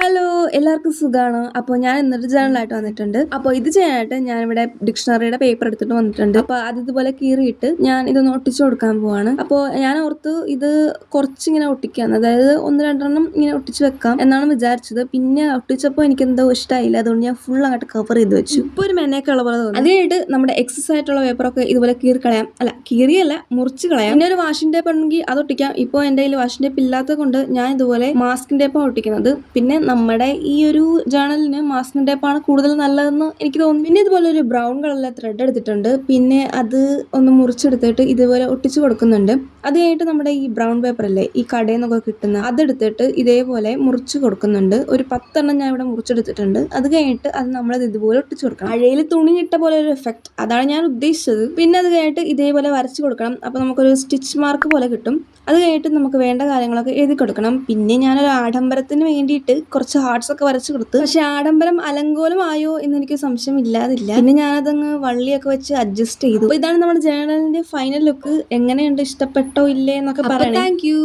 Hello, എല്ലാവർക്കും സുഖാണോ? അപ്പോൾ ഞാൻ ഇന്നൊരു ജേണലായിട്ട് വന്നിട്ടുണ്ട്. അപ്പോൾ ഇത് ചെയ്യാനായിട്ട് ഞാനിവിടെ ഡിക്ഷണറിയുടെ പേപ്പർ എടുത്തിട്ട് വന്നിട്ടുണ്ട്. അപ്പോൾ അത് ഇതുപോലെ കീറിയിട്ട് ഞാൻ ഇതൊന്ന് ഒട്ടിച്ചു കൊടുക്കാൻ പോവാണ്. അപ്പോൾ ഞാൻ ഓർത്തു ഇത് കുറച്ചിങ്ങനെ ഒട്ടിക്കാം, അതായത് ഒന്ന് രണ്ടെണ്ണം ഇങ്ങനെ ഒട്ടിച്ചു വെക്കാം എന്നാണ് വിചാരിച്ചത്. പിന്നെ ഒട്ടിച്ചപ്പോൾ എനിക്ക് എന്തോ ഇഷ്ടമായില്ല, അതുകൊണ്ട് ഞാൻ ഫുൾ അങ്ങോട്ട് കവർ ചെയ്ത് വെച്ചു. ഇപ്പോൾ ഒരു മെനയൊക്കെ ഉള്ള പോലെ തോന്നി. അതിനായിട്ട് നമ്മുടെ എക്സസ് ആയിട്ടുള്ള പേപ്പറൊക്കെ ഇതുപോലെ കീറി കളയാം, അല്ല കീറിയല്ല മുറിച്ച് കളയാം. പിന്നെ ഒരു വാഷിംഗ് ടേപ്പ് ഉണ്ടെങ്കിൽ അത് ഒട്ടിക്കാം. ഇപ്പോൾ എൻ്റെ കയ്യിൽ വാഷിംഗ് ടേപ്പ് ഇല്ലാത്തത് കൊണ്ട് ഞാൻ ഇതുപോലെ മാസ്കിംഗ് ടേപ്പാണ് ഒട്ടിക്കുന്നത്. പിന്നെ നമ്മുടെ ഈ ഒരു ജേണലിന് മാസ്കിംഗ് ടേപ്പാണ് കൂടുതൽ നല്ലതെന്ന് എനിക്ക് തോന്നുന്നു. പിന്നെ ഇതുപോലെ ഒരു ബ്രൗൺ കളറിലെ ത്രെഡ് എടുത്തിട്ടുണ്ട്. പിന്നെ അത് ഒന്ന് മുറിച്ചെടുത്തിട്ട് ഇതുപോലെ ഒട്ടിച്ചു കൊടുക്കുന്നുണ്ട്. അത് കഴിഞ്ഞിട്ട് നമ്മുടെ ഈ ബ്രൗൺ പേപ്പർ അല്ലേ, ഈ കടയിൽ നിന്നൊക്കെ കിട്ടുന്ന, അതെടുത്തിട്ട് ഇതേപോലെ മുറിച്ച് കൊടുക്കുന്നുണ്ട്. ഒരു 10 എണ്ണം ഞാൻ ഇവിടെ മുറിച്ചെടുത്തിട്ടുണ്ട്. അത് കഴിഞ്ഞിട്ട് അത് നമ്മളത് ഇതുപോലെ ഒട്ടിച്ചു കൊടുക്കണം. അഴയിൽ തുണി ഇട്ട പോലെ ഒരു എഫക്റ്റ്, അതാണ് ഞാൻ ഉദ്ദേശിച്ചത്. പിന്നെ അത് കഴിഞ്ഞിട്ട് ഇതേപോലെ വരച്ചു കൊടുക്കണം. അപ്പോൾ നമുക്കൊരു സ്റ്റിച്ച് മാർക്ക് പോലെ കിട്ടും. അത് കഴിഞ്ഞിട്ട് നമുക്ക് വേണ്ട കാര്യങ്ങളൊക്കെ എഴുതി കൊടുക്കണം. പിന്നെ ഞാനൊരു ആഡംബരത്തിന് വേണ്ടിയിട്ട് കുറച്ച് ഹാർട്സ് ഒക്കെ വരച്ചു കൊടുത്തു. പക്ഷെ ആഡംബരം അലങ്കോലമായോ എന്ന് എനിക്ക് സംശയം ഇല്ലാതില്ല. പിന്നെ ഞാനതങ്ങ് വള്ളിയൊക്കെ വെച്ച് അഡ്ജസ്റ്റ് ചെയ്തു. അപ്പോൾ ഇതാണ് നമ്മുടെ ജേണലിന്റെ ഫൈനൽ ലുക്ക്. എങ്ങനെയുണ്ട്, ഇഷ്ടപ്പെട്ടോ ഇല്ലേ എന്നൊക്കെ പറയാം. Thank you.